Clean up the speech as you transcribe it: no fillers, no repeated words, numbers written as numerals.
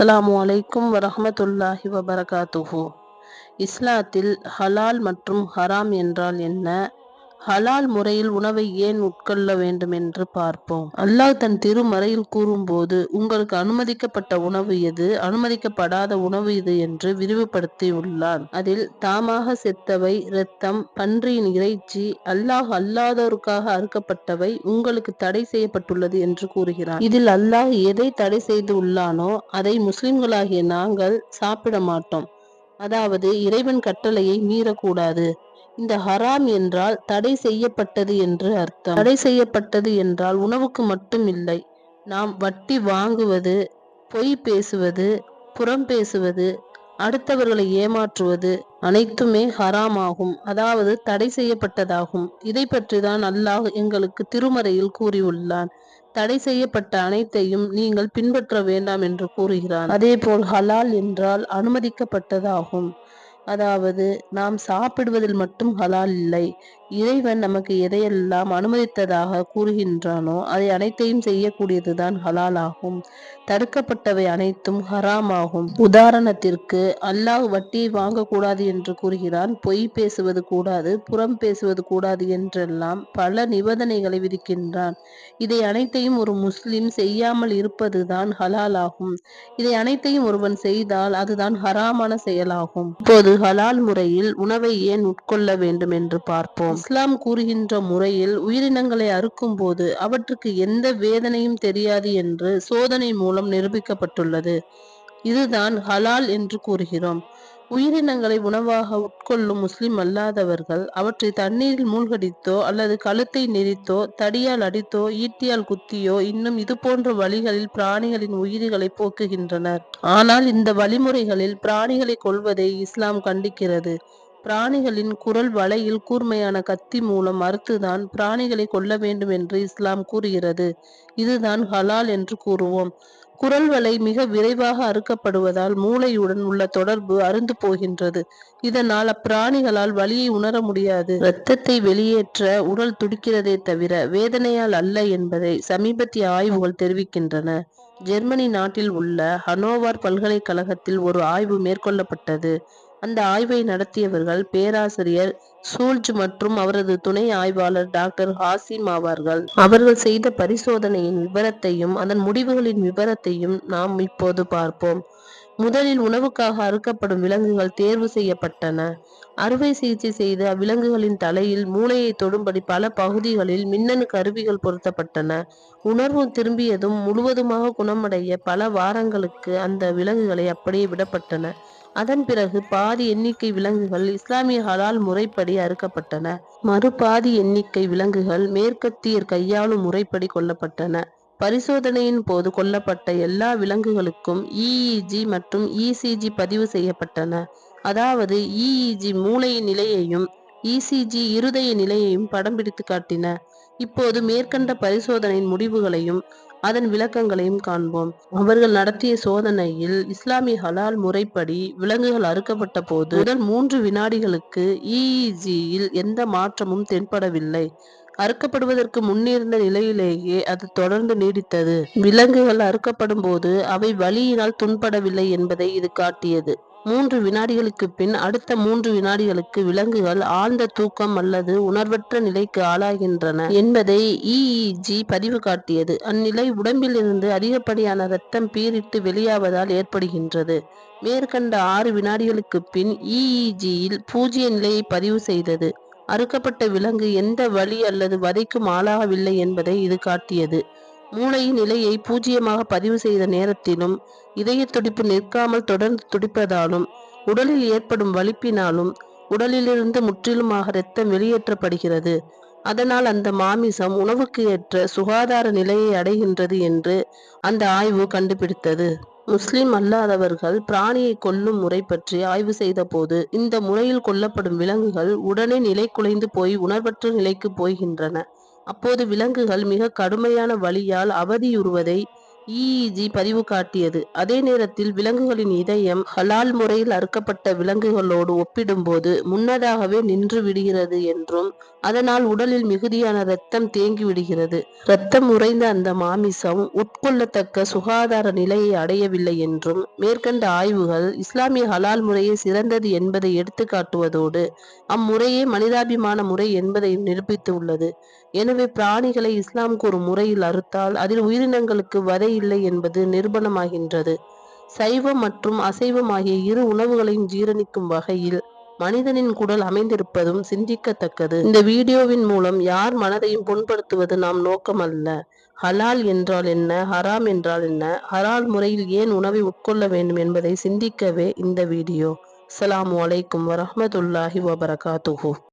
அஸ்ஸலாமு அலைக்கும் வரஹ்மத்துல்லாஹி வபரகாத்துஹு. இஸ்லாத்தில் ஹலால் மற்றும் ஹராம் என்றால் என்ன? ஹலால் முறையில் உணவை ஏன் உட்கொள்ள வேண்டும் என்று பார்ப்போம். அல்லாஹ் தன் திருமறையில் கூறும்போது, உங்களுக்கு அனுமதிக்கப்பட்ட உணவு எது, அனுமதிக்கப்படாத உணவு இது என்று விரிவுபடுத்தியுள்ளான். அதில் தாமாக செத்தவை, இரத்தம், பன்றியின் இறைச்சி, அல்லாஹ் அல்லாதோருக்காக அறுக்கப்பட்டவை உங்களுக்கு தடை செய்யப்பட்டுள்ளது என்று கூறுகிறான். இதில் அல்லாஹ் எதை தடை செய்து உள்ளானோ அதை முஸ்லிம்களாகிய நாங்கள் சாப்பிட மாட்டோம். அதாவது இறைவன் கட்டளையை மீறக்கூடாது. இந்த ஹராம் என்றால் தடை செய்யப்பட்டது என்று அர்த்தம். தடை செய்யப்பட்டது என்றால் உணவுக்கு மட்டும் இல்லை. நாம் வட்டி வாங்குவது, பொய் பேசுவது, புறம் பேசுவது, அடுத்தவர்களை ஏமாற்றுவது அனைத்துமே ஹராம் ஆகும். அதாவது தடை செய்யப்பட்டதாகும். இதை பற்றிதான் அல்லாஹ் எங்களுக்கு திருமறையில் கூறியுள்ளான். தடை செய்யப்பட்ட அனைத்தையும் நீங்கள் பின்பற்ற வேண்டாம் என்று கூறுகிறான். அதேபோல் ஹலால் என்றால் அனுமதிக்கப்பட்டதாகும். அதாவது நாம் சாப்பிடுவதில் மட்டும் ஹலால் இல்லை. இறைவன் நமக்கு எதையெல்லாம் அனுமதித்ததாக கூறுகின்றானோ அதை அனைத்தையும் செய்யக்கூடியதுதான் ஹலால் ஆகும். தடுக்கப்பட்டவை அனைத்தும் ஹராம் ஆகும். உதாரணத்திற்கு அல்லாஹ் வட்டியை வாங்கக்கூடாது என்று கூறுகிறான். பொய் பேசுவது கூடாது, புறம் பேசுவது கூடாது என்றெல்லாம் பல நிபந்தனைகளை விதிக்கின்றான். இதை அனைத்தையும் ஒரு முஸ்லிம் செய்யாமல் இருப்பதுதான் ஹலால் ஆகும். இதை அனைத்தையும் ஒருவன் செய்தால் அதுதான் ஹராமான செயலாகும். இப்போது ஹலால் முறையில் உணவை ஏன் உட்கொள்ள வேண்டும் என்று பார்ப்போம். இஸ்லாம் கூறுகின்ற முறையில் உயிரினங்களை அறுக்கும் போது அவற்றுக்கு எந்த வேதனையும் தெரியாது என்று சோதனை மூலம் நிரூபிக்கப்பட்டுள்ளது. இதுதான் ஹலால் என்று கூறுகிறோம். உயிரினங்களை உணவாக உட்கொள்ளும் முஸ்லிம் அல்லாதவர்கள் அவற்றை தண்ணீரில் மூழ்கடித்தோ அல்லது கழுத்தை நெரித்தோ, தடியால் அடித்தோ, ஈட்டியால் குத்தியோ, இன்னும் இது போன்ற வழிகளில் பிராணிகளின் உயிர்களை போக்குகின்றனர். ஆனால் இந்த வழிமுறைகளில் பிராணிகளை கொல்வதை இஸ்லாம் கண்டிக்கிறது. பிராணிகளின் குரல் வளையில் கூர்மையான கத்தி மூலம் அறுத்துதான் பிராணிகளை கொல்ல வேண்டும் என்று இஸ்லாம் கூறுகிறது. இதுதான் ஹலால் என்று கூறுவோம். குரல் வலை மிக விரைவாக அறுக்கப்படுவதால் மூளையுடன் உள்ள தொடர்பு அறுந்து போகின்றது. இதனால் அப்பிராணிகளால் வலியை உணர முடியாது. இரத்தத்தை வெளியேற்ற உடல் துடிக்கிறதே தவிர வேதனையால் அல்ல என்பதை சமீபத்திய ஆய்வுகள் தெரிவிக்கின்றன. ஜெர்மனி நாட்டில் உள்ள ஹனோவர் பல்கலைக்கழகத்தில் ஒரு ஆய்வு மேற்கொள்ளப்பட்டது. அந்த ஆய்வை நடத்தியவர்கள் பேராசிரியர் சூல்ஜ் மற்றும் அவரது துணை ஆய்வாளர் டாக்டர் ஹாசிம் ஆவார்கள். அவர்கள் செய்த பரிசோதனையின் விவரத்தையும் அதன் முடிவுகளின் விவரத்தையும் நாம் இப்போது பார்ப்போம். முதலில் உணவுக்காக அறுக்கப்படும் விலங்குகள் தேர்வு செய்யப்பட்டன. அறுவை சிகிச்சை செய்து அவ்விலங்குகளின் தலையில் மூளையை தொடும்படி பல பகுதிகளில் மின்னணு கருவிகள் பொருத்தப்பட்டன. உணர்வு திரும்பியதும் முழுவதுமாக குணமடைய பல வாரங்களுக்கு அந்த விலங்குகளை அப்படியே விடப்பட்டன. அதன் பிறகு பாதி எண்ணிக்கை விலங்குகள் இஸ்லாமிய ஹலால் முறைப்படி அறுக்கப்பட்டன. மறுபாதி எண்ணிக்கை விலங்குகள் மேற்கத்தியர் கையாளும் முறைப்படி கொல்லப்பட்டன. பரிசோதனையின் போது கொல்லப்பட்ட எல்லா விலங்குகளுக்கும் EEG மற்றும் ECG பதிவு செய்யப்பட்டன. அதாவது EEG மூளையின் நிலையையும் ECG இருதய நிலையையும் படம் பிடித்து காட்டின. இப்போது மேற்கண்ட பரிசோதனையின் முடிவுகளையும் அதன் விளக்கங்களையும் காண்போம். அவர்கள் நடத்திய சோதனையில் இஸ்லாமிய ஹலால் முறைப்படி விலங்குகள் அறுக்கப்பட்ட போது முதல் 3 வினாடிகளுக்கு EEG-யில் எந்த மாற்றமும் தென்படவில்லை. அறுக்கப்படுவதற்கு முன்னிருந்த நிலையிலேயே அது தொடர்ந்து நீடித்தது. விலங்குகள் அறுக்கப்படும் போது அவை வலியினால் துன்படவில்லை என்பதை இது காட்டியது. 3 வினாடிகளுக்கு பின் அடுத்த 3 வினாடிகளுக்கு விலங்குகள் ஆழ்ந்த தூக்கம் அல்லது உணர்வற்ற நிலைக்கு ஆளாகின்றன என்பதை EEG பதிவு காட்டியது. அந்நிலை உடம்பிலிருந்து அதிகப்படியான இரத்தம் பீரிட்டு வெளியாவதால் ஏற்படுகின்றது. மேற்கண்ட 6 வினாடிகளுக்கு பின் EEG-யில் 0 நிலையை பதிவு செய்தது. அறுக்கப்பட்ட விலங்கு எந்த வலி அல்லது வதைக்கும் ஆளாகவில்லை என்பதை இது காட்டியது. மூளையின் நிலையை 0 பதிவு செய்த நேரத்திலும் இதய துடிப்பு நிற்காமல் தொடர்ந்து துடிப்பதாலும் உடலில் ஏற்படும் வலிப்பினாலும் உடலிலிருந்து முற்றிலுமாக இரத்தம் வெளியேற்றப்படுகிறது. அதனால் அந்த மாமிசம் உணவுக்கு ஏற்ற சுகாதார நிலையை அடைகின்றது என்று அந்த ஆய்வு கண்டுபிடித்தது. முஸ்லிம் அல்லாதவர்கள் பிராணியை கொல்லும் முறை பற்றி ஆய்வு செய்த போது இந்த முறையில் கொல்லப்படும் விலங்குகள் உடனே நிலை குலைந்து போய் உணர்வற்ற நிலைக்கு போகின்றன. அப்போது விலங்குகள் மிக கடுமையான வலியால் அவதியுறுவதை EEG பதிவு காட்டியது. அதே நேரத்தில் விலங்குகளின் இதயம் ஹலால் முறையில் அறுக்கப்பட்ட விலங்குகளோடு ஒப்பிடும்போது முன்னதாகவே நின்று விடுகிறது என்றும், அதனால் உடலில் மிகுதியான இரத்தம் தேங்கி விடுகிறது. இரத்தம் உறைந்த அந்த மாமிசம் உட்கொள்ளத்தக்க சுகாதார நிலையை அடையவில்லை என்றும், மேற்கண்ட ஆய்வுகள் இஸ்லாமிய ஹலால் முறையே சிறந்தது என்பதை எடுத்துக்காட்டுவதோடு, அம்முறையே மனிதாபிமான முறை என்பதையும் நிரூபித்து உள்ளது. எனவே பிராணிகளை இஸ்லாம் கூறும் முறையில் அறுத்தால் அதில் உயிரினங்களுக்கு வதை இல்லை என்பது நிரூபணமாகின்றது. சைவம் மற்றும் அசைவம் ஆகிய இரு உணவுகளையும் ஜீரணிக்கும் வகையில் மனிதனின் குடல் அமைந்திருப்பதும் சிந்திக்கத்தக்கது. இந்த வீடியோவின் மூலம் யார் மனதையும் புண்படுத்துவது நாம் நோக்கம் அல்ல. ஹலால் என்றால் என்ன, ஹராம் என்றால் என்ன, ஹலால் முறையில் ஏன் உணவை உட்கொள்ள வேண்டும் என்பதை சிந்திக்கவே இந்த வீடியோ. அஸ்ஸலாமு அலைக்கும் வரஹ்மத்துல்லாஹி வபரகாத்துஹு.